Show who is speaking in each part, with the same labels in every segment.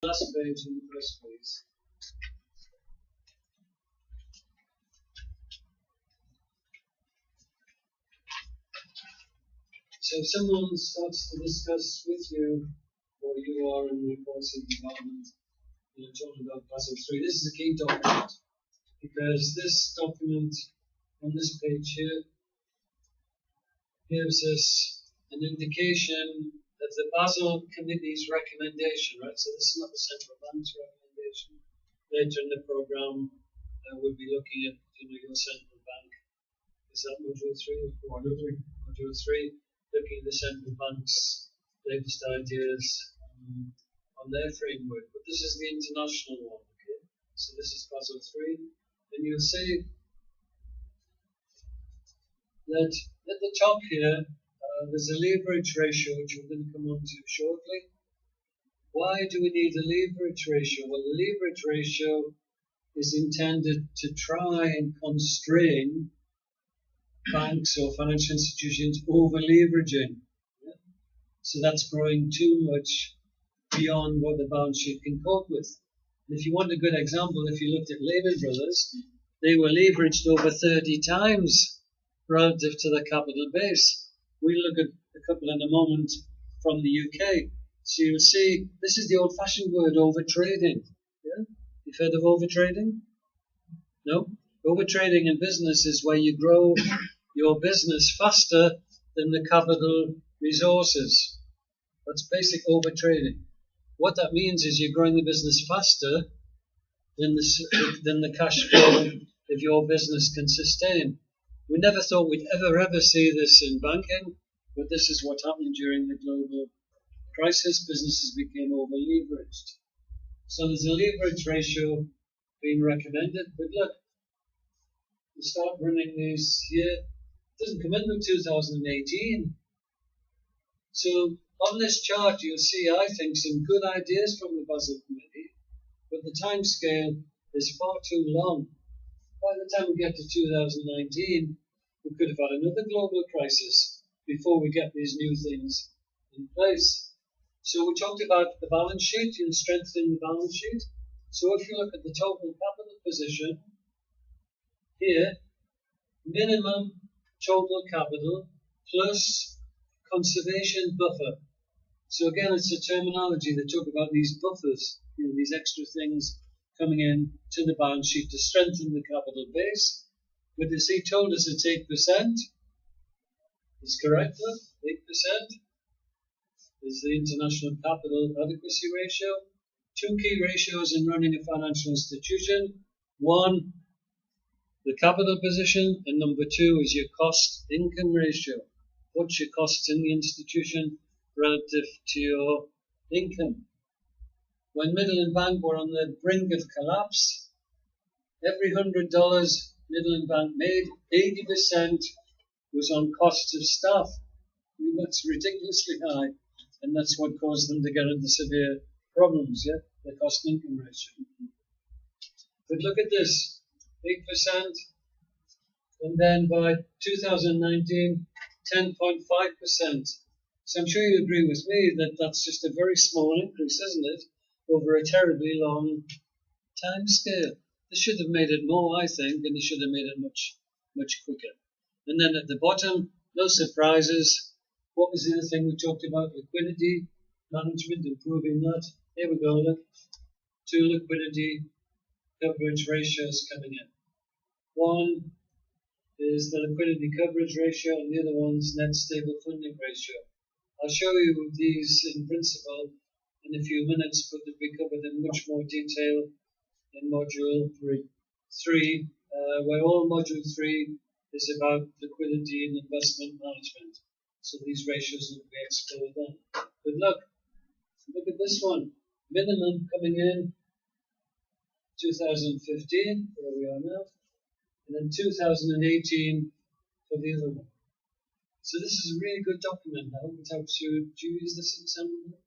Speaker 1: last page in the first place. So if someone starts to discuss with you, or you are in the policy department, talking about Basel III, this is a key document, because this document on this page here gives us an indication of the Basel Committee's recommendation, right? So this is not the central bank's recommendation. Later in the program, we'll be looking at your central bank. Is that module 3 or 4? Module 3, looking at the central bank's latest ideas on their framework. But this is the international one, okay? So this is Basel 3. And you'll see that at the top here, there's a leverage ratio, which we're going to come on to shortly. Why do we need a leverage ratio? Well, the leverage ratio is intended to try and constrain banks or financial institutions over leveraging. Yeah? So that's growing too much beyond what the balance sheet can cope with. And if you want a good example, if you looked at Lehman Brothers, they were leveraged over 30 times relative to the capital base. We'll look at a couple in a moment from the UK. So you'll see, this is the old-fashioned word, overtrading. Yeah? You've heard of overtrading? No? Overtrading in business is where you grow your business faster than the capital resources. That's basic overtrading. What that means is you're growing the business faster than the cash flow of your business can sustain. We never thought we'd ever see this in banking, but this is what happened during the global crisis. Businesses became over-leveraged. So there's a leverage ratio being recommended, but look, we start running these here. It doesn't come in until 2018. So on this chart, you'll see, I think, some good ideas from the Basel Committee, but the time scale is far too long. By the time we get to 2019, we could have had another global crisis before we get these new things in place. So we talked about the balance sheet and strengthening the balance sheet. So if you look at the total capital position, here, minimum total capital plus conservation buffer. So again, it's a terminology that talk about these buffers, these extra things coming in to the balance sheet to strengthen the capital base. But as he told us it's 8%. Is correct, 8% is the international capital adequacy ratio. Two key ratios in running a financial institution. One, the capital position, and number two is your cost-income ratio. What's your costs in the institution relative to your income? When Midland Bank were on the brink of collapse, every $100 Midland Bank made, 80% was on costs of staff. I mean, that's ridiculously high, and that's what caused them to get into severe problems, yeah, the cost-income ratio. But look at this, 8%, and then by 2019, 10.5%. So I'm sure you agree with me that that's just a very small increase, isn't it, over a terribly long time scale. They should have made it more, I think, and they should have made it much, much quicker. And then at the bottom, no surprises. What was the other thing we talked about? Liquidity management, improving that. Here we go, look. Two liquidity coverage ratios coming in. One is the liquidity coverage ratio, and the other one's net stable funding ratio. I'll show you these in principle in a few minutes, but they'll be covered in much more detail in Module 3, where all Module 3 is about liquidity and investment management. So these ratios will be explored then. But look at this one. Minimum coming in 2015, where we are now, and then 2018 for the other one. So this is a really good document now. It helps you. Do you use this in some way?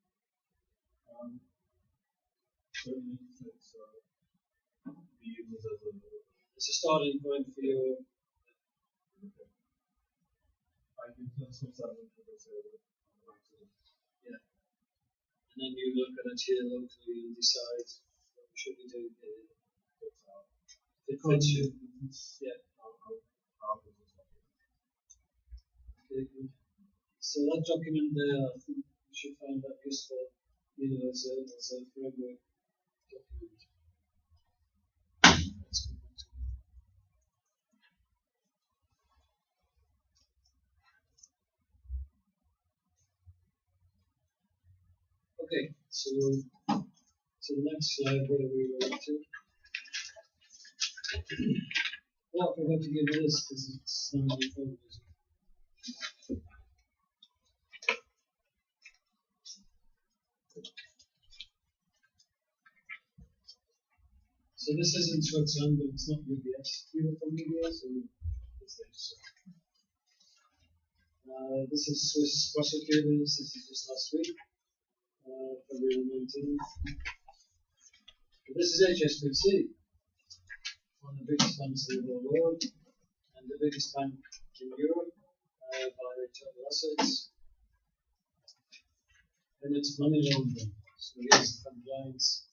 Speaker 1: It's a starting point for your. Yeah. then you look at it here locally and decide what you should be doing here. It fits you. Yeah. Okay, good. So that document there, I think you should find that useful, as a framework document. Let's go back to it. Okay, so the next slide, what are we going to? Oh, I forgot to give you this because it's not on the phone. So this isn't Switzerland, but it's not UBS. You know from UBS or is this? This is Swiss prosecutors. This is just last week, February 19th. This is HSBC, one of the biggest banks in the world, and the biggest bank in Europe by total assets. And it's money laundering. So here's the compliance.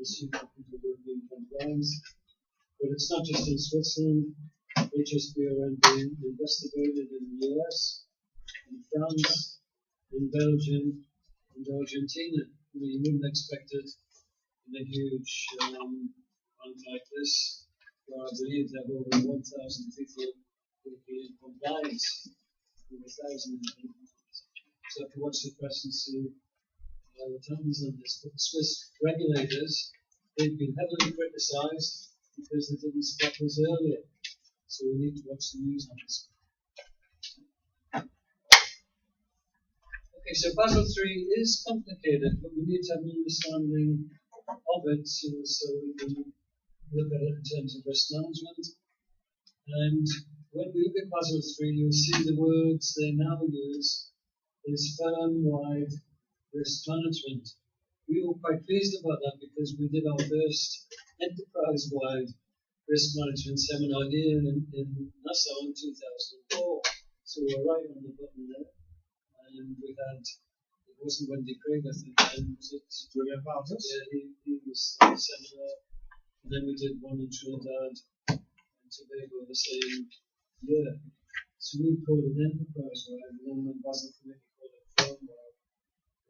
Speaker 1: People working in compliance. But it's not just in Switzerland. HSBC being investigated in the US, in France, in Belgium, and Argentina. You wouldn't expect it in a huge bank like this, where I believe there are over 1,000 people working in compliance, over 1,000 people. So if you watch the press and see what happens on this, but the Swiss regulators, they've been heavily criticised because they didn't stop us earlier. So we need to watch the news on this. Okay, so Basel III is complicated, but we need to have an understanding of it, so we can look at it in terms of risk management. And when we look at Basel III, you'll see the words they now use is firm-wide risk management. We were quite pleased about that because we did our first enterprise-wide risk management seminar here in Nassau in 2004. So we're right on the button there. And we had, it wasn't Wendy Craig, I think, and was it Julian Bartos? Yeah, he was at the seminar. And then we did one in Trinidad and Tobago the same year. So we called it enterprise-wide, and then when Basel Committee called it firm-wide.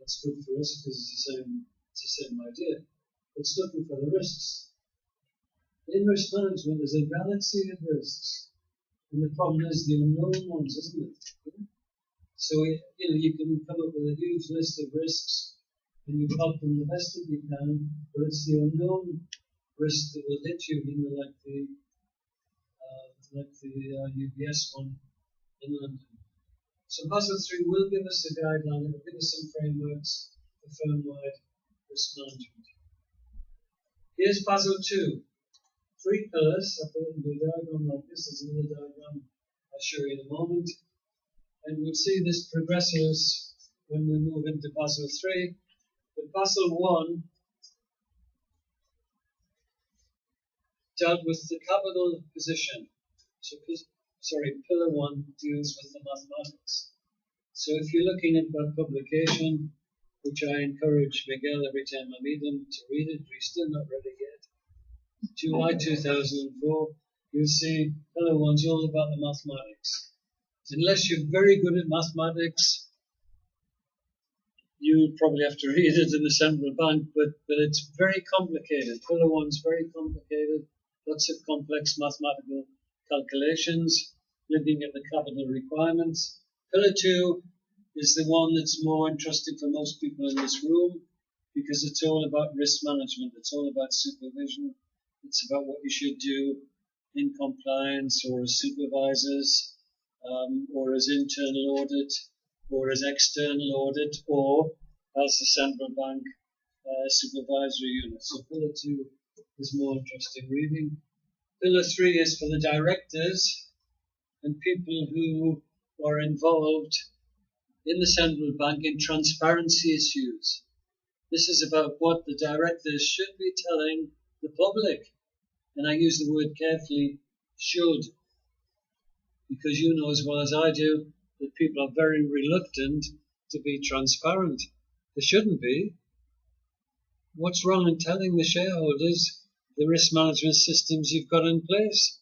Speaker 1: That's good for us because it's the same idea. It's looking for the risks. In risk management, there's a galaxy of risks, and the problem is the unknown ones, isn't it? So you can come up with a huge list of risks, and you help them the best that you can, but it's the unknown risk that will hit you, like the UBS one in London. So Basel III will give us a guideline, it will give us some frameworks for firm-wide risk management. Here's Basel II. 3 pillars. I put it into a diagram like this. There's another diagram I'll show you in a moment. And we'll see this progresses when we move into Basel III. But Basel I dealt with the capital position. So, Pillar 1 deals with the mathematics. So if you're looking at that publication, which I encourage Miguel every time I meet him to read it, but he's still not read it yet, July 2004, you'll see Pillar 1's all about the mathematics. Unless you're very good at mathematics, you probably have to read it in the central bank, but it's very complicated. Pillar 1's very complicated, lots of complex mathematical calculations, looking at the capital requirements. Pillar 2 is the one that's more interesting for most people in this room because it's all about risk management, it's all about supervision, it's about what you should do in compliance or as supervisors, or as internal audit, or as external audit, or as the central bank supervisory unit. So Pillar 2 is more interesting reading. Pillar 3 is for the directors and people who are involved in the central bank in transparency issues. This is about what the directors should be telling the public. And I use the word carefully, should. Because you know as well as I do that people are very reluctant to be transparent. They shouldn't be. What's wrong in telling the shareholders the risk management systems you've got in place?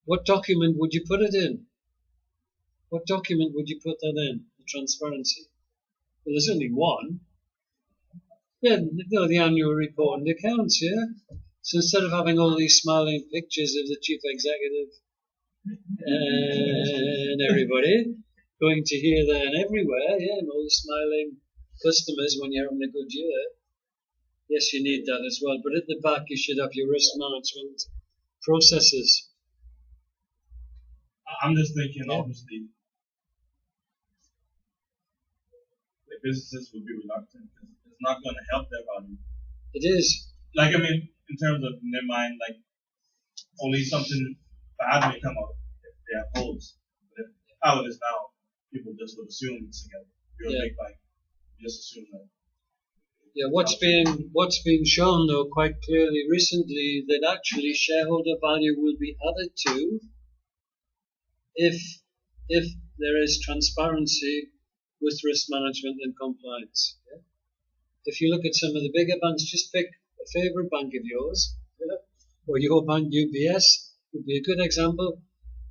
Speaker 1: What document would you put it in? What document would you put that in? The transparency. Well, there's only one. Yeah, the annual report and accounts, yeah? So instead of having all these smiling pictures of the chief executive and everybody going to here, there, and everywhere, yeah, and all the smiling customers when you're having a good year, yes, you need that as well. But at the back, you should have your risk management processes.
Speaker 2: I'm just thinking, obviously, the businesses will be reluctant because it's not going to help their value.
Speaker 1: It is.
Speaker 2: Like, I mean, in terms of in their mind, like, only something bad may come out if they have holes. But how it is now, people just would assume it's together. You're a big bank, you just assume that.
Speaker 1: Yeah, what's been shown though quite clearly recently that actually shareholder value will be added to if there is transparency with risk management and compliance. Yeah? If you look at some of the bigger banks, just pick a favorite bank of yours, or your bank, UBS would be a good example.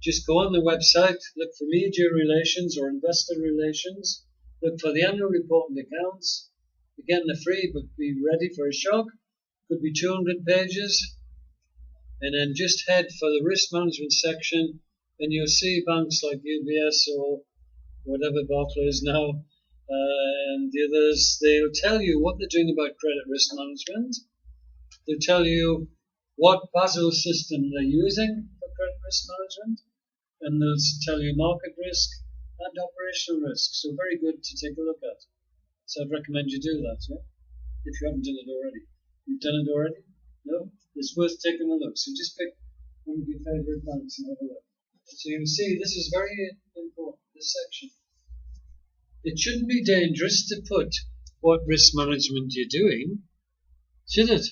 Speaker 1: Just go on the website, look for media relations or investor relations, look for the annual report and accounts. Again, they're free, but be ready for a shock. Could be 200 pages. And then just head for the risk management section, and you'll see banks like UBS or whatever Barclays now, and the others, they'll tell you what they're doing about credit risk management. They'll tell you what Basel system they're using for credit risk management, and they'll tell you market risk and operational risk. So very good to take a look at. So I'd recommend you do that, yeah? If you haven't done it already. You've done it already? No? It's worth taking a look. So just pick one of your favorite banks and have a look. So you can see this is very important, this section. It shouldn't be dangerous to put what risk management you're doing, should it?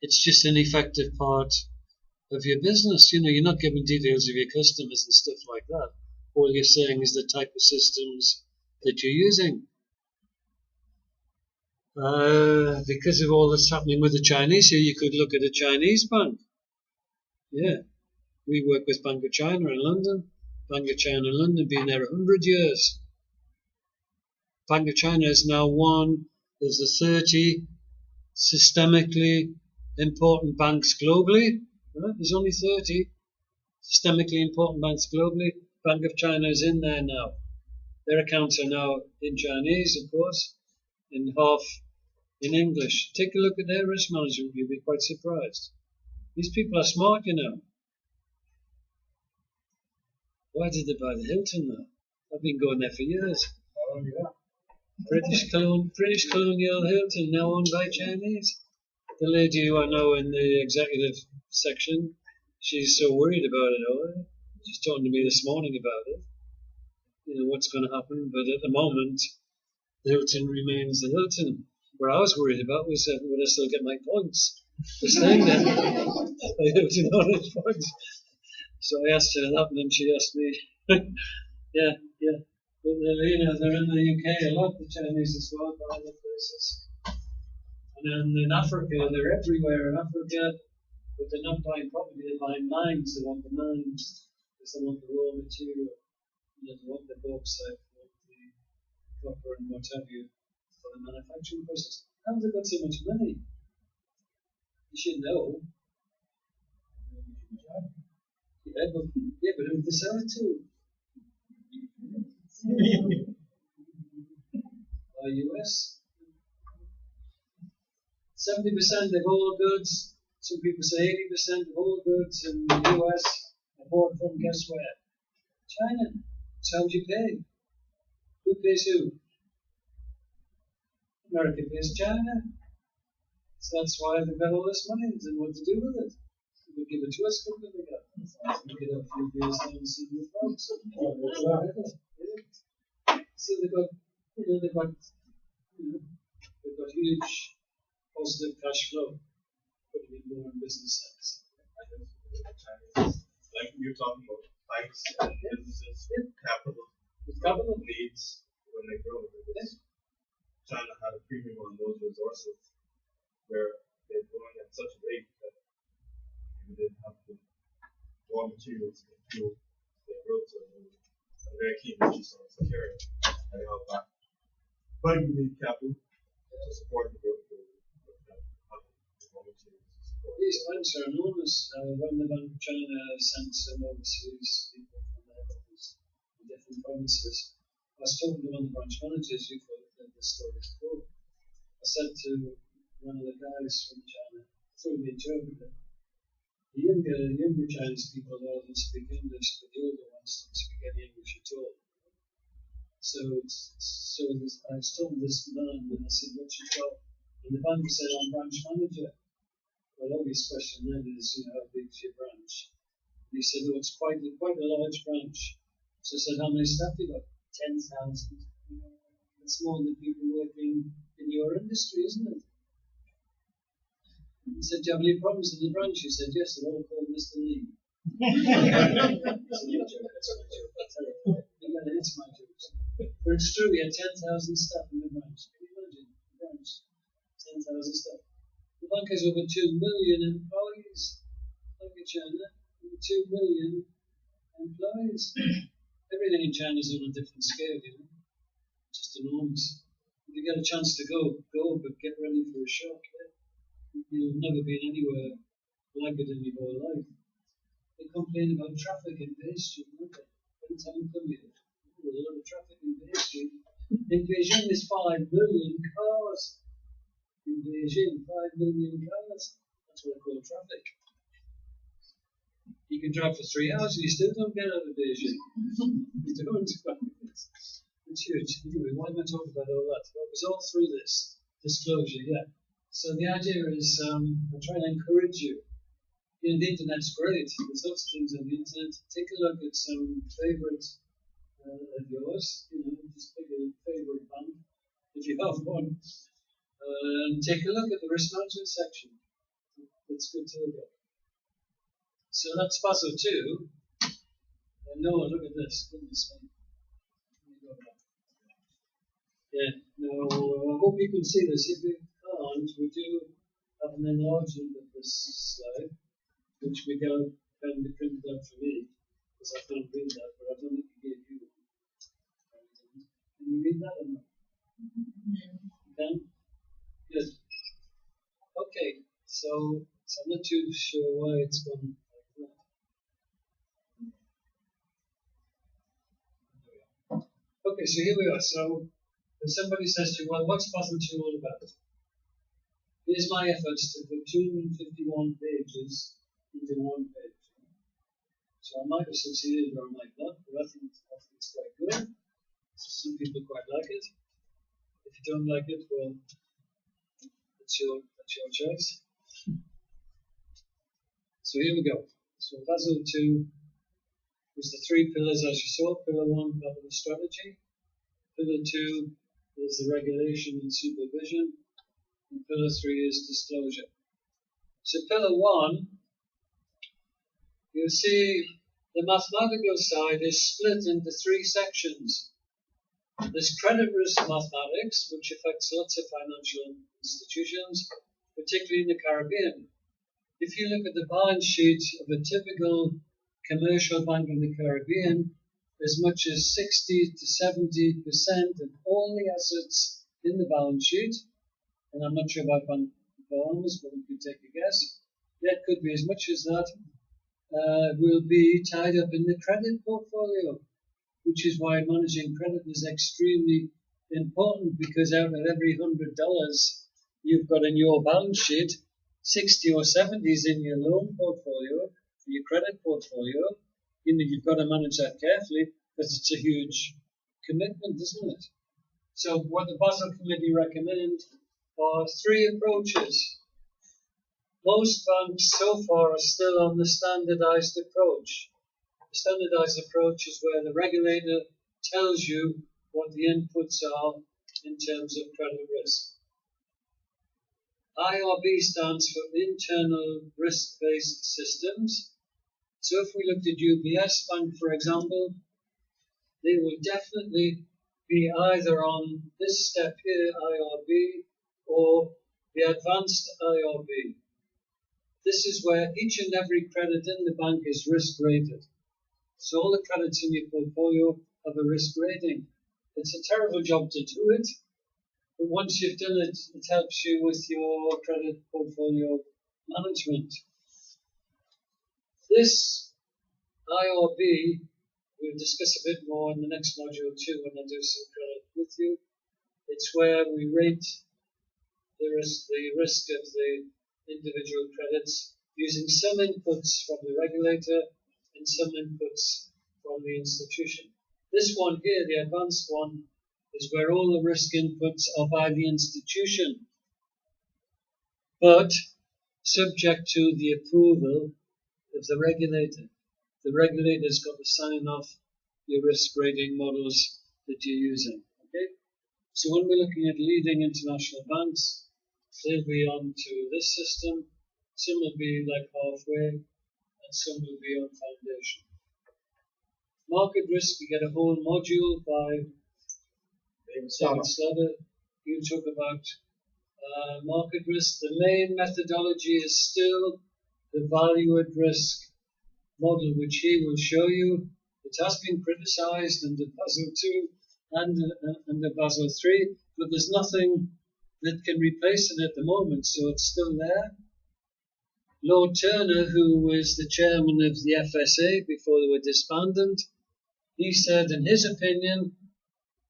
Speaker 1: It's just an effective part of your business. You know, you're not giving details of your customers and stuff like that. All you're saying is the type of systems that you're using. Because of all that's happening with the Chinese here, you could look at a Chinese bank. Yeah. We work with Bank of China in London. Bank of China in London been there 100 years. Bank of China is now one of the 30 systemically important banks globally. Right? There's only 30 systemically important banks globally. Bank of China is in there now. Their accounts are now in Chinese, of course, in half in English. Take a look at their risk management. You'll be quite surprised. These people are smart, you know. Why did they buy the Hilton though? I've been going there for years.
Speaker 2: Oh, yeah.
Speaker 1: British Colonial Hilton, now owned by Chinese. The lady who I know in the executive section, she's so worried about it all. She's talking to me this morning about it. You know, what's going to happen. But at the moment, the Hilton remains the Hilton. What I was worried about was would I still get my points for staying there? I Hilton orange points. So I asked her that, and then she asked me, yeah. But they're in the UK a lot, the Chinese as well, by other places. And then in Africa, they're everywhere in Africa, but they're not buying property, they're buying mines. They want the mines, because they want the raw material, they want the bauxite, they want the copper and what have you for the manufacturing process. How have they got so much money? You should know. Yeah, but who they sell it to? US. 70% of all goods, some people say 80% of all goods in the US are bought from, guess where? China. So how would you pay? Who pays who? America pays China. So that's why they've got all this money and what to do with it. They give it to us, what do they got? We get a few beers and see the folks. So they've got huge positive cash flow, putting in more in business sense.
Speaker 2: Like you're talking about banks and businesses with capital needs when they grow. China had a premium on those resources.
Speaker 3: where they're growing at such a rate that they didn't have the raw materials to fuel their growth. So I'm very keen to just secure it and help back. But you need capital to support the growth of raw materials.
Speaker 1: These banks are enormous. When the Bank of China sent some overseas people from their office in different provinces, I was talking to one of the branch managers who thought that the story is cool. I said to one of the guys from China, through the interpreter, the younger Chinese people know that speak English, but the older ones don't speak any English at all. So I was talking to this man and I said, what's your job? And the banker said, I'm branch manager. Well, obvious question then is, how big is your branch? And he said, oh, it's quite a large branch. So I said, how many staff you got? 10,000. That's more than people working in your industry, isn't it? He said, do you have any problems in the branch? He said, yes, they're all called Mr. Lee. That's my joke. Again, it's my jokes. But it's true, we had 10,000 staff in the branch. Can you imagine? The branch, 10,000 staff. The bank has over 2 million employees. Look at China, over 2 million employees. Everything in China is on a different scale, just enormous. If you get a chance to go, but get ready for a shock. You've never been anywhere like it in your whole life. They complain about traffic in Bay Street, don't they? Every time you come here, there's a lot of traffic in Bay Street. In Beijing, there's 5 million cars. In Beijing, 5 million cars. That's what I call traffic. You can drive for 3 hours and you still don't get out of Beijing. You don't. It's huge. Anyway, why am I talking about all that? Well, it was all through this disclosure, yeah. So the idea is, I try and encourage you. The internet's great. There's lots of things on the internet. Take a look at some favourite of yours. Just pick a favourite band if you have one. Take a look at the risk management section. It's good to look at. So that's Basel 2. Noah, look at this. Goodness me. Yeah. Now, I hope you can see this. If you can't, we do have an enlargement of this slide, which we got kind of printed out for me, because I can't read that, but I don't think he gave you one. Can you read that or not? You can? Good. Okay, so I'm not too sure why it's gone like that. Okay, so here we are. So if somebody says to you, well, what's Basel 2 all about? Here's my efforts to put 251 pages into one page. So I might have succeeded or I might not, but I think it's quite good. Some people quite like it. If you don't like it, well, that's your choice. So here we go. So Basel 2 was the 3 pillars as you saw. Pillar 1, capital strategy. Pillar 2 is the regulation and supervision. And pillar 3 is disclosure. So pillar 1, you'll see the mathematical side is split into 3 sections. There's credit risk mathematics, which affects lots of financial institutions, particularly in the Caribbean. If you look at the balance sheet of a typical commercial bank in the Caribbean, as much as 60 to 70% of all the assets in the balance sheet, and I'm not sure about Bahamas, but we could take a guess, that could be as much as that, will be tied up in the credit portfolio, which is why managing credit is extremely important, because out of every $100 you've got in your balance sheet, 60 or 70 is in your loan portfolio, your credit portfolio. You've got to manage that carefully because it's a huge commitment, isn't it? So what the Basel Committee recommend are 3 approaches. Most banks so far are still on the standardized approach. The standardized approach is where the regulator tells you what the inputs are in terms of credit risk. IRB stands for Internal Risk-Based Systems. So if we looked at UBS Bank, for example, they will definitely be either on this step here, IRB, or the advanced IRB. This is where each and every credit in the bank is risk rated. So all the credits in your portfolio have a risk rating. It's a terrible job to do it, but once you've done it, it helps you with your credit portfolio management. This IRB, we'll discuss a bit more in the next module too when I do some credit with you. It's where we rate the risk of the individual credits using some inputs from the regulator and some inputs from the institution. This one here, the advanced one, is where all the risk inputs are by the institution, but subject to the approval of the regulator. The regulator's got to sign off your risk rating models that you're using. Okay? So when we're looking at leading international banks, they'll be on to this system. Some will be like halfway, and some will be on foundation. Market risk, we get a whole module by David Slatter. You talk about market risk. The main methodology is still the value at risk model, which he will show you. It has been criticized under Basel II and under Basel III, but there's nothing that can replace it at the moment, so it's still there. Lord Turner, who was the chairman of the FSA before they were disbanded, he said, in his opinion,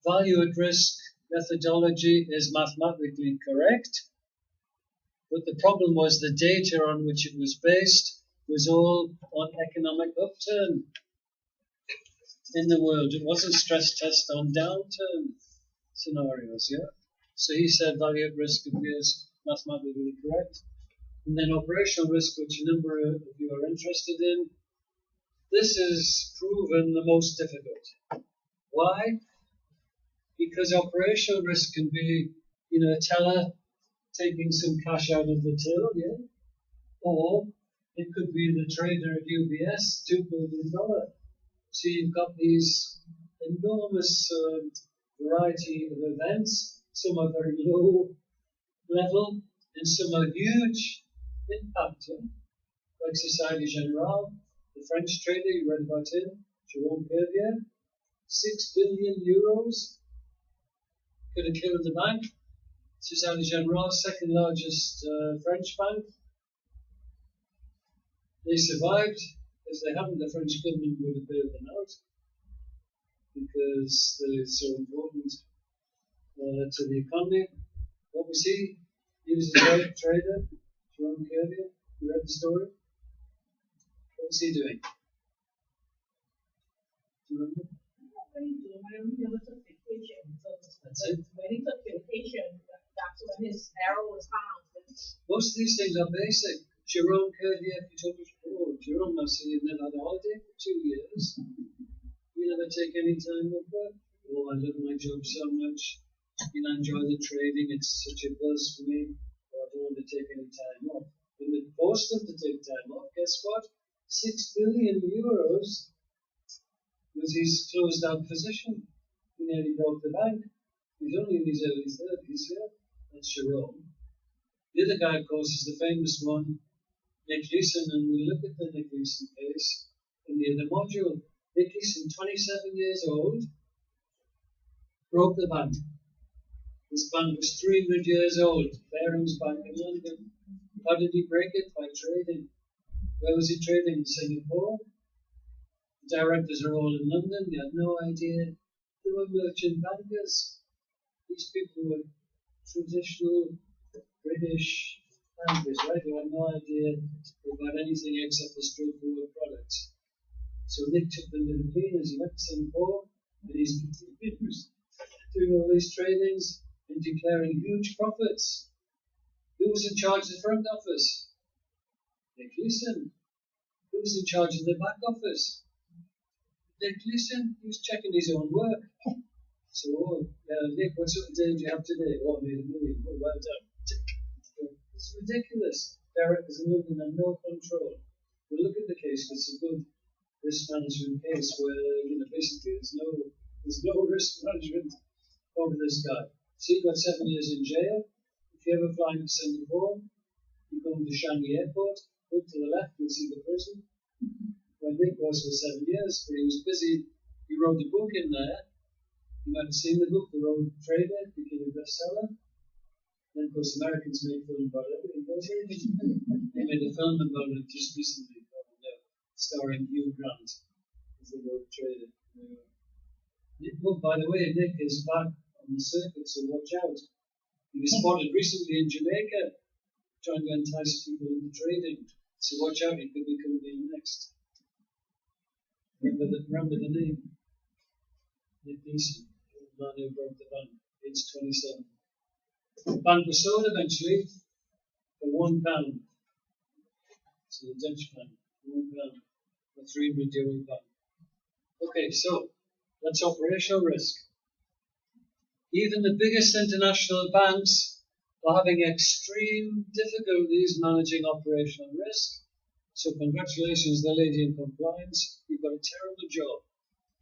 Speaker 1: value at risk methodology is mathematically correct, but the problem was the data on which it was based was all on economic upturn in the world. It wasn't stress test on downturn scenarios, yeah? So he said value at risk appears mathematically correct. And then operational risk, which a number of you are interested in. This is proven the most difficult. Why? Because operational risk can be, a teller taking some cash out of the till, yeah? Or it could be the trader at UBS, $2 billion. So you've got these enormous variety of events. Some are very low level, and some are huge impact. Yeah? Like Société Générale, the French trader, you read about him, Jérôme Kerviel, 6 billion euros could have killed the bank. Société Générale, second largest French bank. They survived. If they hadn't, the French government would have bailed them out because they're so important to the economy. What was he? He was a great trader, Jérôme Kerviel. You read the story? What was he doing? Do you remember? That's it.
Speaker 4: When he took vacation, that's when his arrow was found.
Speaker 1: Most of these things are basic. Jérôme Kerviel, if you told me before, Jérôme, I see you've never had a holiday for 2 years. You never take any time off work. Oh, I love my job so much. I enjoy the trading. It's such a buzz for me. Oh, I don't want to take any time off. When they forced him to take time off, guess what? 6 billion euros was his closed out position. He nearly broke the bank. He's only in his early 30s here. That's Jérôme. The other guy, of course, is the famous one, Nick Leeson, and we'll look at the Nick Leeson case in the other module. Nick Leeson, 27 years old, broke the bank. This bank was 300 years old, Barings Bank in London. How did he break it? By trading. Where was he trading? In Singapore. The directors are all in London. They had no idea. They were merchant bankers. These people were traditional British bankers, right? Who had no idea about anything except the straightforward products. So Nick took them to the cleaners. He went to Singapore, and he's doing all these tradings and declaring huge profits. Who was in charge of the front office? Nick Leeson. Who was in charge of the back office? Nick Leeson. He was checking his own work. So, Nick, what sort of day do you have today? Oh, I made $1 million. Oh, well done. It's ridiculous. Directors in London have no control. We'll look at the case. It's a good risk management case where, basically there's no risk management over this guy. So he got 7 years in jail. If you're ever flying to Singapore, you go into Changi Airport, look to the left, you'll see the prison. Where Nick was for 7 years, but he was busy. He wrote a book in there. You might have seen the book, The Road Trader, became a bestseller. Then, of course, Americans made film about everything, don't they? They made a film about it just recently, starring Hugh Grant as the Road Trader. But by the way, Nick is back on the circuit, so watch out. He was spotted recently in Jamaica trying to entice people into trading. So watch out, he could be coming in next. Remember the name? Nick Neeson, the man who broke the bank, age 27. The bank was sold eventually for £1. So the Dutch bank, £1 for 300 bank. Okay, so that's operational risk. Even the biggest international banks are having extreme difficulties managing operational risk. So congratulations, the lady in compliance. You've got a terrible job.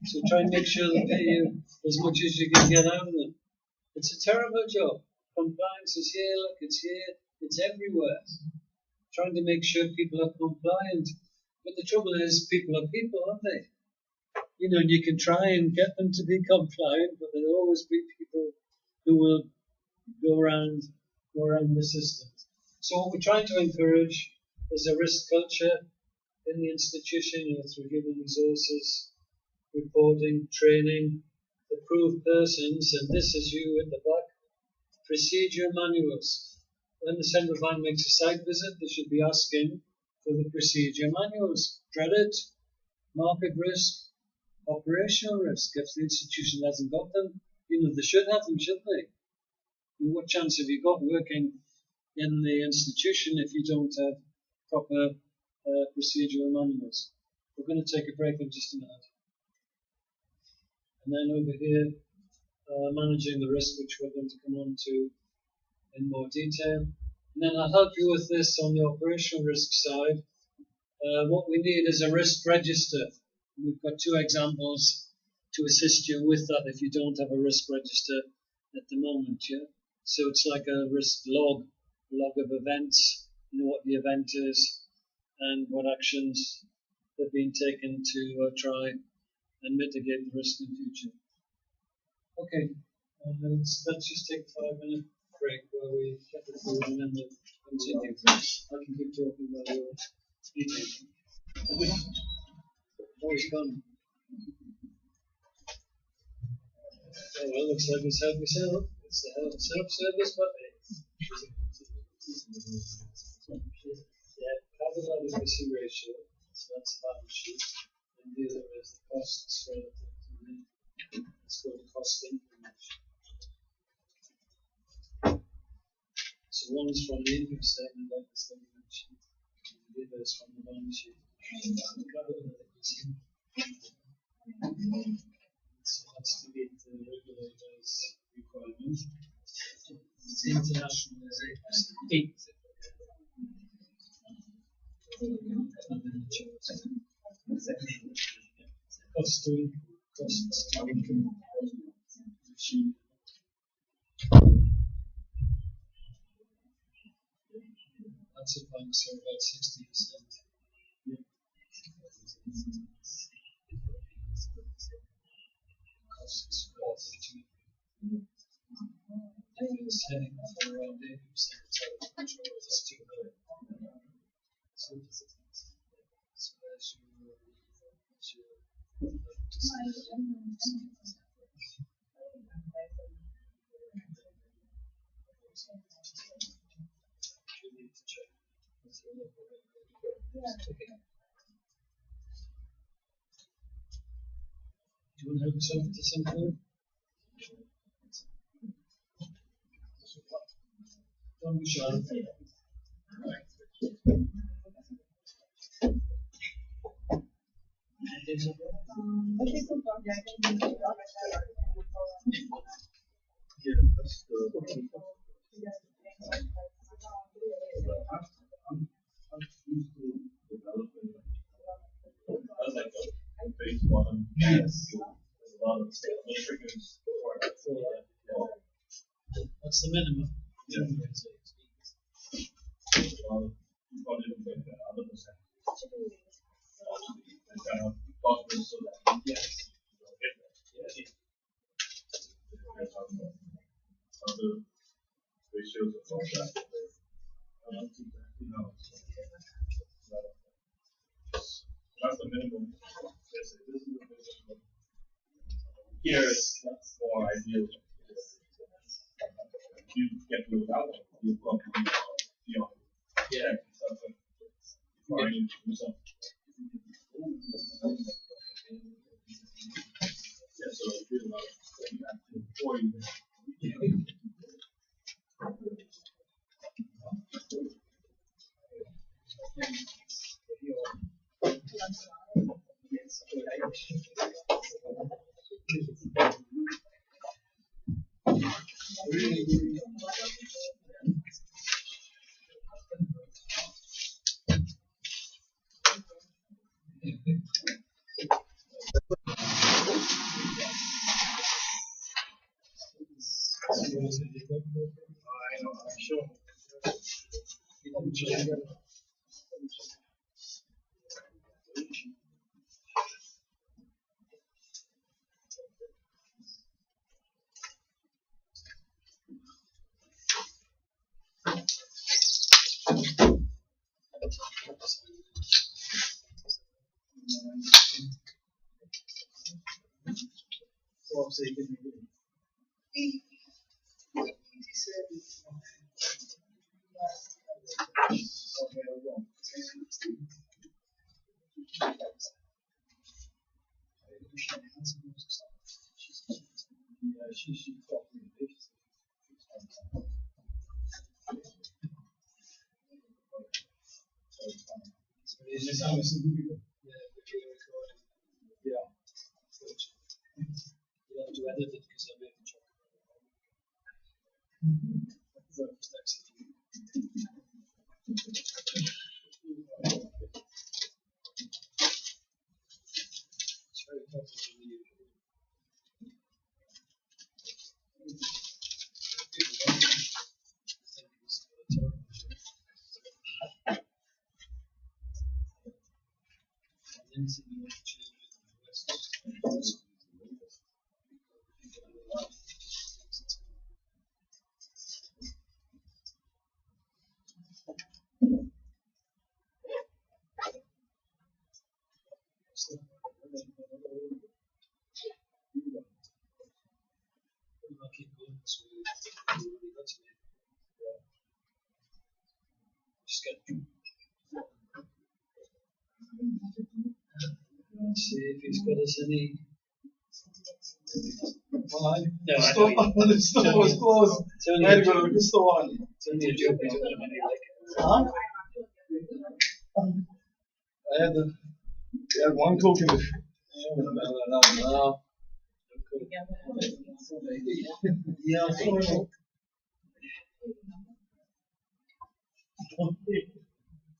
Speaker 1: So try and make sure they pay you as much as you can get out of them. It's a terrible job. Compliance is here, look, it's here, it's everywhere. Trying to make sure people are compliant. But the trouble is, people are people, aren't they? You know, you can try and get them to be compliant, but there'll always be people who will go around the system. So what we're trying to encourage is a risk culture in the institution, through human resources, reporting, training, approved persons, and this is you at the back, procedure manuals. When the central bank makes a site visit, they should be asking for the procedure manuals. Credit, market risk, operational risk. If the institution hasn't got them, they should have them, shouldn't they? And what chance have you got working in the institution if you don't have proper procedural manuals? We're going to take a break in just a minute. And then over here, managing the risk, which we're going to come on to in more detail. And then I'll help you with this on the operational risk side. What we need is a risk register. We've got 2 examples to assist you with that if you don't have a risk register at the moment. Yeah. So it's like a risk log of events, what the event is and what actions have been taken to try and mitigate the risk in future. Okay, let's just take a 5-minute break where we get the food and then we'll continue. I can keep talking while you're eating. Always gone. Oh, well, it looks like it's help yourself. It's the self-service buffet. Yeah, capital adequacy ratio. So that's the balance sheet. And the other is the costs relative to the. It's called cost information. So one's from the income statement, like the statement sheet, and the other is from the balance sheet. Capital adequacy. So that's to meet the regulator's requirement. It's international as 8%. Cost to income. That's a bank, so about 60%. Costs relative to if it's heading for around 80%, total control is too high. So there's you need to check. Do you want to help yourself to some food? Don't be shy.
Speaker 3: Yeah, that's the. I'm used to developing. That's like a phase 1. Yes. There's a lot of triggers before that.
Speaker 1: That's the minimum.
Speaker 3: Yeah. you probably look like the other percent. And kind of possible so that
Speaker 1: Yes.
Speaker 3: you don't get that. We're talking about other ratios of all that. That's the minimum. This is the minimum. Here it's more ideal. You get to that one, you go beyond. Yeah, something. Finding yourself. Yeah, so it's really about 40. I know, I'm sure.
Speaker 1: See if he's got us any.
Speaker 5: Why?
Speaker 1: No, I
Speaker 5: Stop.
Speaker 1: don't.
Speaker 5: The store was closed.
Speaker 1: It's only
Speaker 5: I had
Speaker 1: a
Speaker 5: to go
Speaker 1: joke.
Speaker 5: to the store.
Speaker 1: It's only a joke. I don't have any like it.
Speaker 5: Huh? I had one Coke in the. No. Yeah.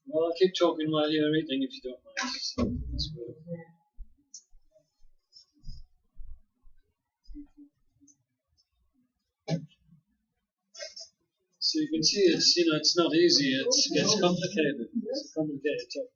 Speaker 1: Well, I'll keep talking while you're eating if you don't mind. So, that's good. So you can see it's it's not easy. It gets complicated. It's a complicated topic.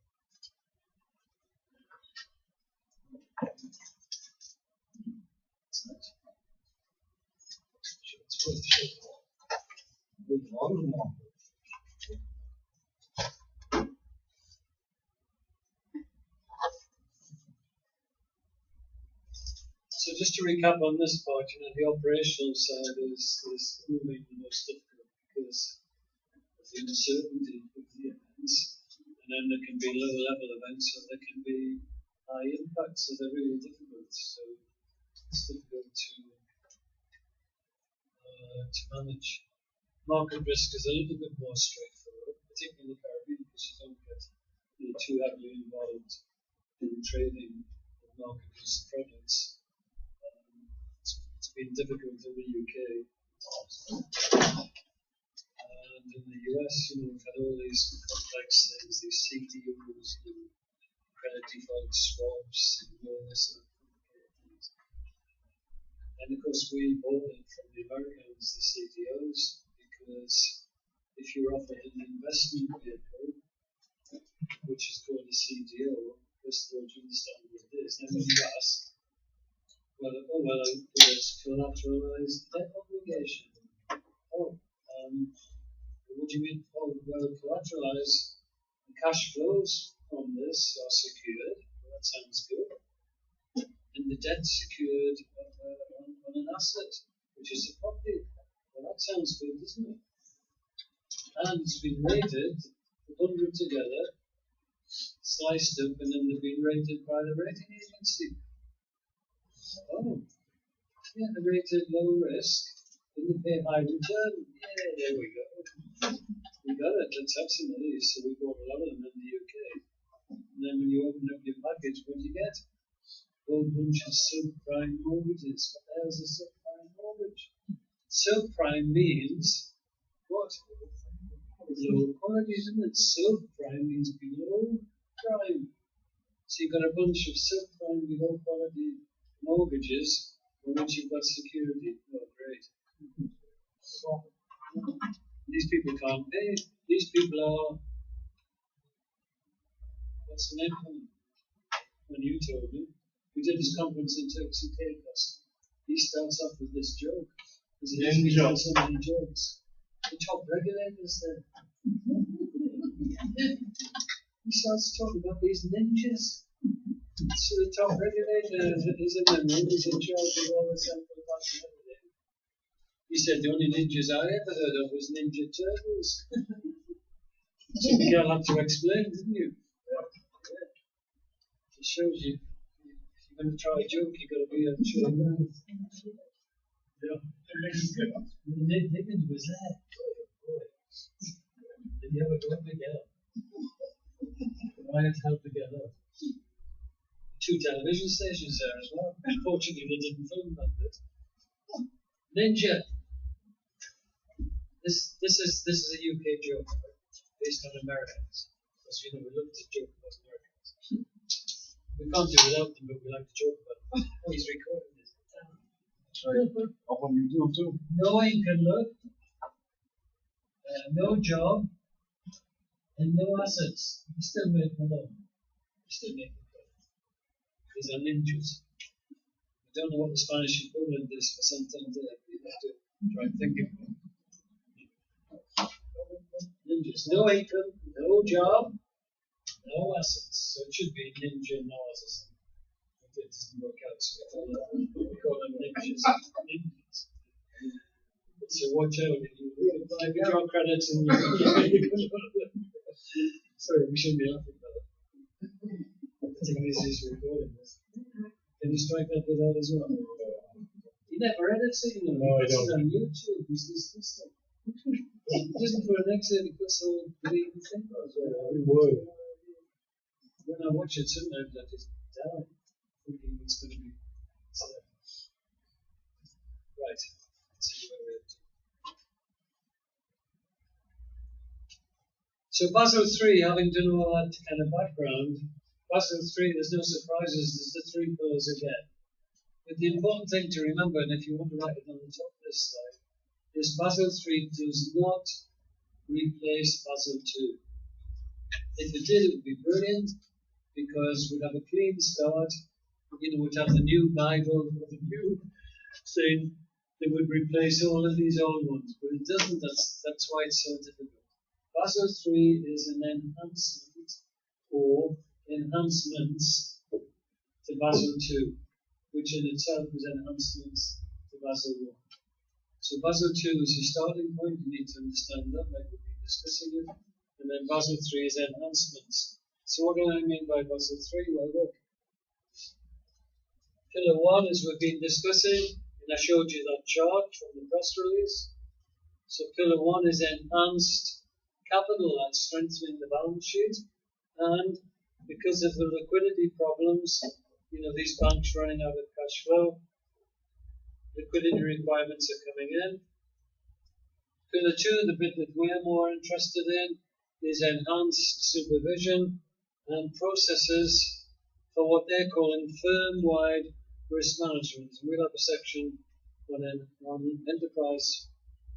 Speaker 1: So just to recap on this part, the operational side is moving the most difficult because of the uncertainty of the events. And then there can be lower level events, so there can be high impacts, so they're really difficult. So it's difficult to manage. Market risk is a little bit more straightforward, particularly in the Caribbean, because you don't get too heavily involved in trading of market risk products. It's been difficult in the UK. And in the US, we've had all these complex things, these CDOs, credit default swaps, and all this sort of complicated things. And of course, we bought it from the Americans, the CDOs, because if you're offered an investment vehicle, which is called a CDO. First of all, to understand what it is. Then when you ask, it's collateralized debt obligation. Oh, what do you mean? Oh, well, collateralized the cash flows from this are secured. Well, that sounds good. And the debt secured on an asset, which is a property. Well, that sounds good, doesn't it? And it's been rated, the 100 together, sliced up, and then they've been rated by the rating agency. Oh, yeah, they're rated low risk, and they pay high return. Yeah, there we go. We got it. Let's have some of these. So we bought a lot of them in the UK. And then when you open up your package, what do you get? Whole bunch of subprime mortgages. What the hell's a subprime mortgage? Subprime means what? Low quality, isn't it? Subprime means below prime. So you've got a bunch of subprime, below quality mortgages for which you've got security. Oh, great. These people can't pay. These people are. What's the name of them? When you told me. We did this conference in Turks and Caicos. He starts off with this joke. Because he has so many jokes. The top regulators there. He starts talking about these ninjas. So the top regulator is in the room, he's in charge of all the central bank and everything. He said the only ninjas I ever heard of was Ninja Turtles. So Miguel had to explain, didn't you? Yeah. It shows you. If you're going to try a joke, you've got to be sure. Yeah. Nate Higgins was there. Did you ever go together? Riots held together. 2 television stations there as well. Unfortunately, they didn't film that bit. Ninja. This is a UK joke based on Americans. Because we love to joke about Americans. We can't do without them, but we like to joke about them. Oh, he's recording this.
Speaker 5: Right. Up on YouTube too.
Speaker 1: No income, look. No job. And no assets. You still make money. You still make money. These are ninjas. I don't know what the Spanish equivalent is for Santander. You have to try and think of it. Ninjas. No income, no job, no assets. So it should be ninja no assets. It doesn't work out. So we call them ninjas. So watch out. If you apply for job credits and sorry, we shouldn't be laughing about it. I think this is recording this. Can you strike that bit out as well? You never edits it, you know.
Speaker 5: No, I don't.
Speaker 1: It's on YouTube. He's disgusting. He doesn't put an exit, he puts a little green thing on it.
Speaker 5: We would.
Speaker 1: When I watch it, sometimes I just die, thinking it's going to be. Right. Let's see where we're at. So Basel III, having done all that kind of background, Basel III, there's no surprises, there's the 3 pillars again. But the important thing to remember, and if you want to write it on the top of this slide, is Basel III does not replace Basel II. If it did, it would be brilliant, because we'd have a clean start, we'd have the new Bible, or the new thing that would replace all of these old ones. But it doesn't, that's why it's so difficult. Basel III is an enhancement or enhancements to Basel II, which in itself is enhancements to Basel I. So Basel II is your starting point, you need to understand that, like we've been discussing it. And then Basel III is enhancements. So what do I mean by Basel III? Well, look. Pillar 1 is we've been discussing, and I showed you that chart from the press release. So Pillar 1 is enhanced capital, that's strengthening the balance sheet. And because of the liquidity problems, these banks running out of cash flow, liquidity requirements are coming in. Pillar 2, the bit that we're more interested in, is enhanced supervision and processes for what they're calling firm-wide risk management. And we'll have a section on enterprise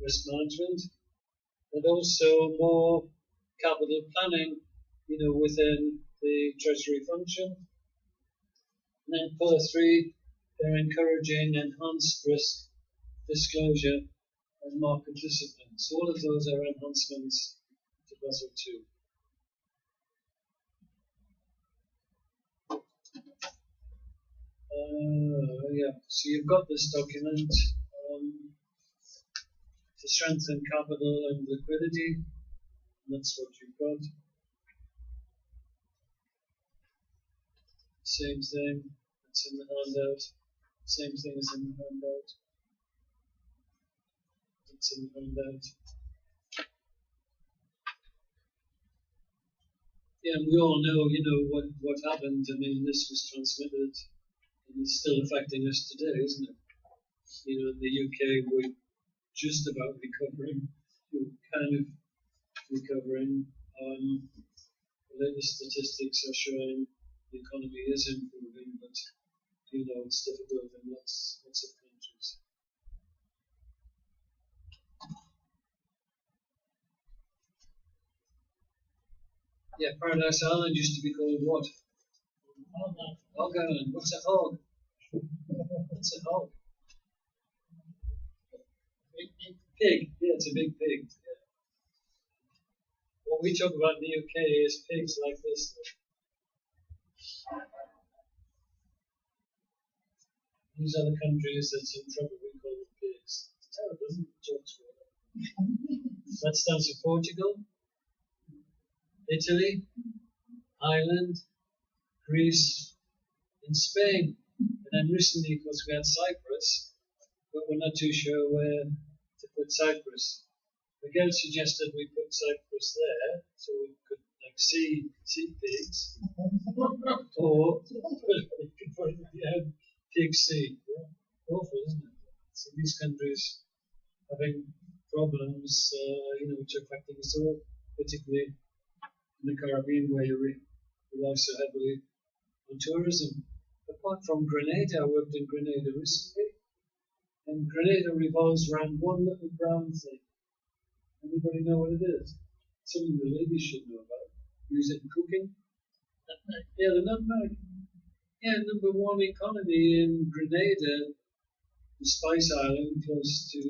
Speaker 1: risk management, but also more capital planning within the Treasury function. And then pillar 3, they're encouraging enhanced risk disclosure and market discipline. So all of those are enhancements to Basel II. So you've got this document to strengthen capital and liquidity. And that's what you've got. Same thing. It's in the handout. Same thing is in the handout. It's in the handout. Yeah, and we all know, what happened. I mean, this was transmitted, and it's still affecting us today, isn't it? In the UK, we're just about recovering. We're kind of recovering. The latest statistics are showing the economy is improving, but it's difficult in lots of countries. Yeah, Paradise Island used to be called what? Hog Island. What's a hog? What's a hog? Pig. Yeah, it's a big pig. Yeah. What we talk about in the UK is pigs like this. These are the countries that's in trouble. We call them pigs. It's terrible, isn't it? Jokes for them. That stands for Portugal, Italy, Ireland, Greece, and Spain. And then recently, of course, we had Cyprus, but we're not too sure where to put Cyprus. Miguel suggested we put Cyprus there, so we could see pigs, or we could put it at the end, pig sea. Yeah. Awful, isn't it? So these countries having problems, which are affecting us all, particularly in the Caribbean, where you rely so heavily on tourism. Apart from Grenada, I worked in Grenada recently, and Grenada revolves around one little brown thing. Anybody know what it is? Something the ladies should know about. Use it in cooking. Nutmeg. Yeah, the nutmeg. Yeah, number one economy in Grenada, the Spice Island, close to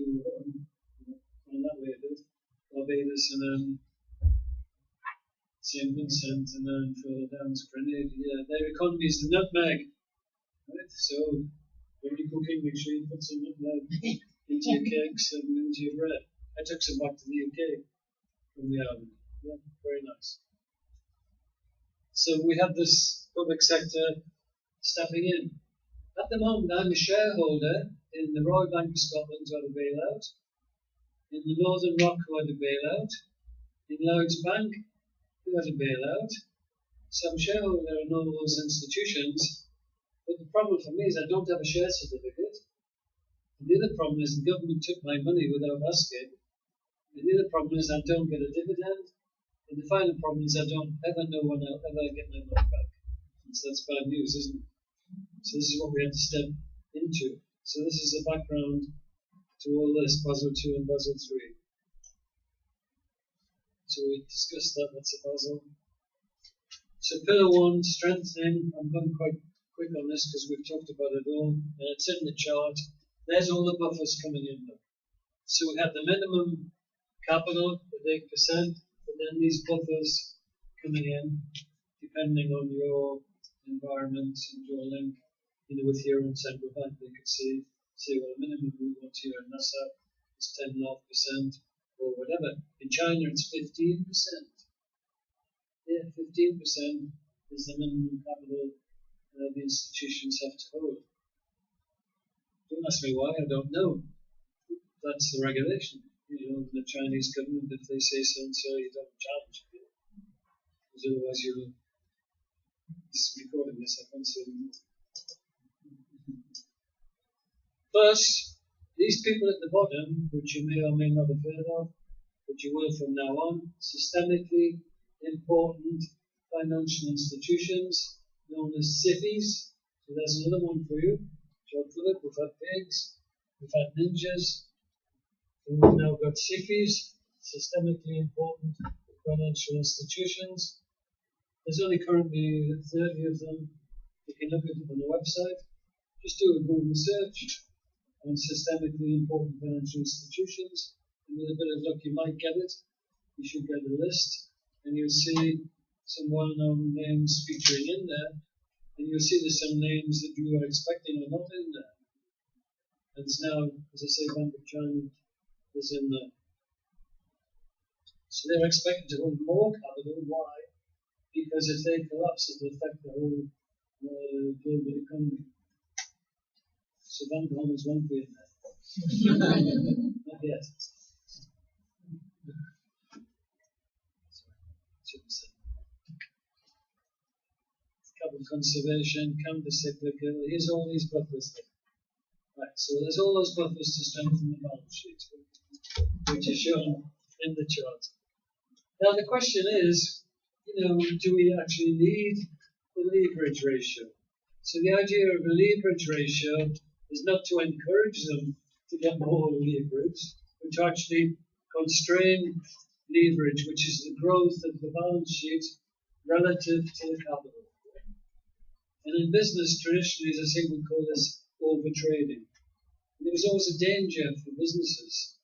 Speaker 1: that way it is, Barbados, and then St. Vincent, and then further down to Grenada. Yeah, their economy is the nutmeg. Right? So when you're cooking, make sure you put some nutmeg into your cakes and into your bread. I took some back to the UK from the island. Yeah, very nice. So we have this public sector stepping in. At the moment, I'm a shareholder in the Royal Bank of Scotland, who had a bailout, in the Northern Rock, who had a bailout, in Lloyds Bank, who had a bailout. So I'm a shareholder in all those institutions, but the problem for me is I don't have a share certificate. And the other problem is the government took my money without asking. And the other problem is I don't get a dividend. And the final problem is I don't ever know when I'll ever get my money back. So that's bad news, isn't it? So this is what we had to step into. So this is the background to all this, Basel II and Basel III. So we discussed that, that's a Basel. So pillar 1, strengthening. I'm going quite quick on this because we've talked about it all. And it's in the chart. There's all the buffers coming in now. So we have the minimum capital at 8%, but then these buffers coming in, depending on your environment and your link, with your own central bank, they could say, well, the minimum we want here in NASA is 10.5% or whatever. In China, it's 15%. Yeah, 15% is the minimum capital the institutions have to hold. Don't ask me why, I don't know. That's the regulation. The Chinese government, if they say so and so, you don't challenge it. Because otherwise you'll be recording this, I can't say anymore. Plus, these people at the bottom, which you may or may not have heard of, but you will from now on, systemically important financial institutions known as SIFIs. So there's another one for you. Short for it. We've had pigs, we've had ninjas, and we've now got SIFIs, systemically important financial institutions. There's only currently 30 of them. You can look at them on the website. Just do a Google search on systemically important financial institutions. And with a bit of luck, you might get it. You should get a list, and you'll see some well-known names featuring in there. And you'll see there's some names that you were expecting are not in there. And it's now, as I say, Bank of China is in there. So they're expected to hold more capital. Why? Because if they collapse, it will affect the whole global economy. So Bank of Holland won't be in there. Not yet. Capital conservation, counter-cyclical. Here's all these buffers there. Right, so there's all those buffers to strengthen the balance sheet, which is shown in the chart. Now the question is, do we actually need the leverage ratio? So the idea of a leverage ratio is not to encourage them to get more leverage, but to actually constrain leverage, which is the growth of the balance sheet relative to the capital. And in business, traditionally, as I say, we call this overtrading. And there was always a danger for businesses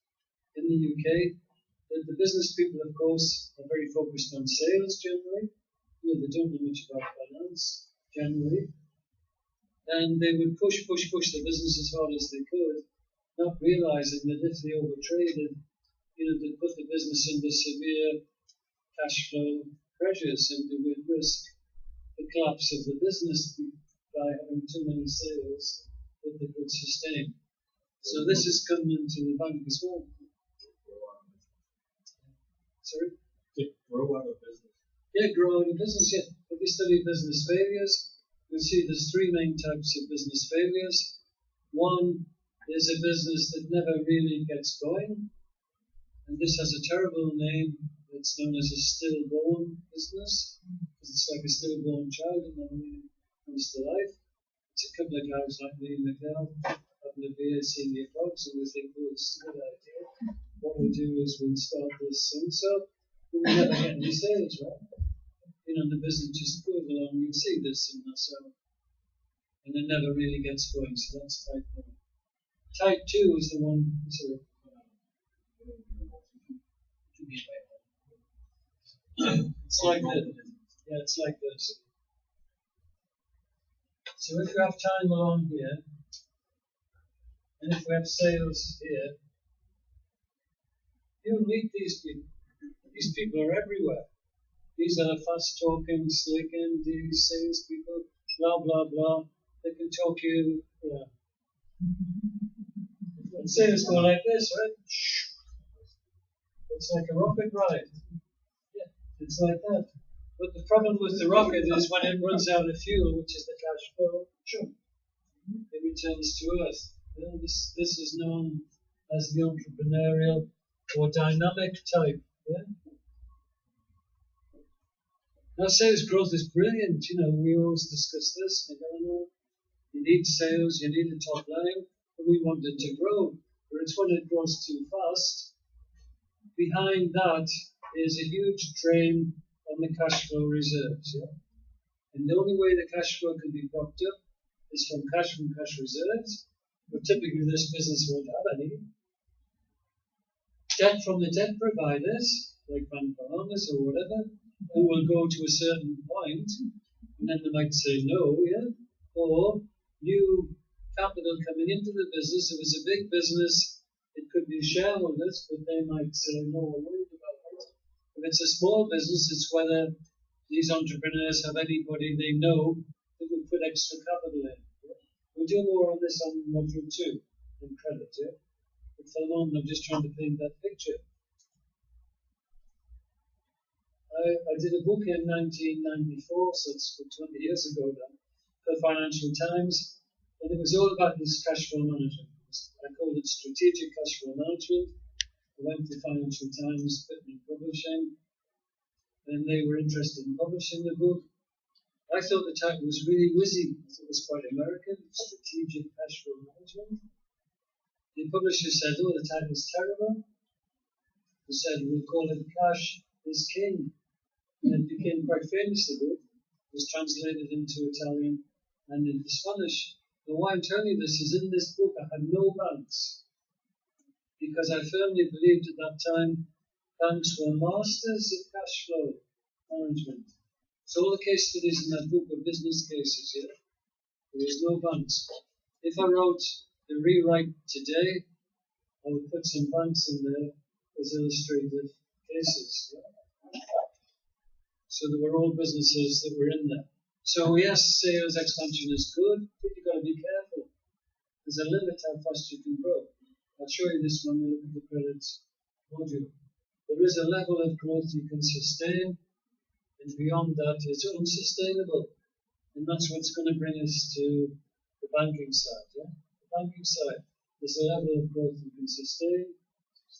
Speaker 1: in the UK that the business people, of course, are very focused on sales generally. They don't know much about finance generally. And they would push the business as hard as they could, not realizing that if they overtraded, they'd put the business under severe cash flow pressures and they would risk the collapse of the business by having too many sales that they could sustain. So this is coming into the bank as well. Sorry?
Speaker 3: Grow out of business.
Speaker 1: Yeah, grow out of business, yeah. If you study business failures, you'll see there's three main types of business failures. One is a business that never really gets going, and this has a terrible name. It's known as a stillborn business, because it's like a stillborn child and never really comes to life. It's a couple of guys like me and McLeod having a beer, seeing your dogs, and we think, oh, it's a good idea. What we'll do is we'll start this so-and-so, but we never get any sales, right? The business just goes along, you see this and that, so, and it never really gets going, so that's type 1. Type 2 is the one, sorry. It's like this. Yeah, it's like this. So if you have time along here, and if we have sales here, you'll meet these people. These people are everywhere. These are fast-talking, slick MDs, salespeople, blah, blah, blah. They can talk you, And sales go like this, right? It's like a rocket ride. Yeah, it's like that. But the problem with the rocket is when it runs out of fuel, which is the cash flow, it returns to Earth. This is known as the entrepreneurial or dynamic type. Yeah. Now, sales growth is brilliant. We always discuss this. You need sales, you need a top line, but we want it to grow. But it's when it grows too fast. Behind that is a huge drain on the cash flow reserves. Yeah? And the only way the cash flow can be propped up is from cash reserves. But typically, this business won't have any. Debt from the debt providers, like Bank of Bahamas or whatever, who will go to a certain point, and then they might say no, yeah? Or new capital coming into the business. If it's a big business, it could be shareholders, but they might say no, we're worried about it. If it's a small business, it's whether these entrepreneurs have anybody they know that would put extra capital in. Yeah? We'll do more on this on module 2 in credit, yeah? But for the moment, I'm just trying to paint that picture. I did a book in 1994, so it's 20 years ago now, for Financial Times, and it was all about this cash flow management. I called it Strategic Cash Flow Management. I went to Financial Times, Pitman Publishing, and they were interested in publishing the book. I thought the title was really whizzy. It was quite American, Strategic Cash Flow Management. The publisher said, oh, the title's terrible. They said, we'll call it Cash is King. and it became quite famous, the book. It was translated into Italian and into Spanish. And why I'm telling you this is in this book I had no banks, because I firmly believed at that time banks were masters of cash flow management. So all the case studies in that book were business cases, yeah? There was no banks. If I wrote the rewrite today, I would put some banks in there as illustrative cases. Yeah? So there were all businesses that were in there. So yes, sales expansion is good, but you've got to be careful. There's a limit how fast you can grow. I'll show you this when we look at the credits module. There is a level of growth you can sustain, and beyond that it's unsustainable. And that's what's going to bring us to the banking side. Yeah? The banking side, there's a level of growth you can sustain,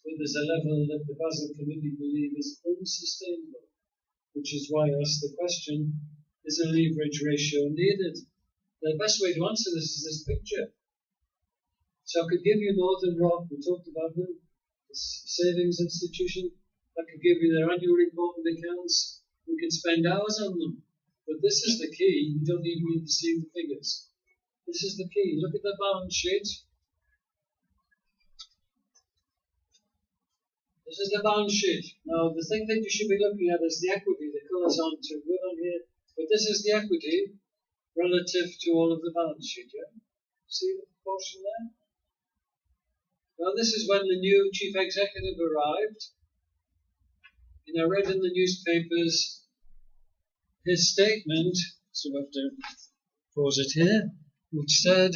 Speaker 1: but there's a level that the Basel Committee believe is unsustainable, which is why I asked the question, is a leverage ratio needed? The best way to answer this is this picture. So I could give you Northern Rock, we talked about them, the savings institution. I could give you their annual report and accounts. We could spend hours on them. But this is the key. You don't need me to see the figures. This is the key. Look at the balance sheet. This is the balance sheet. Now, the thing that you should be looking at is the equity. The colours aren't too good on here. But this is the equity relative to all of the balance sheet. Yeah? See the proportion there? Well, this is when the new chief executive arrived. And I read in the newspapers his statement, so I have to pause it here, which said,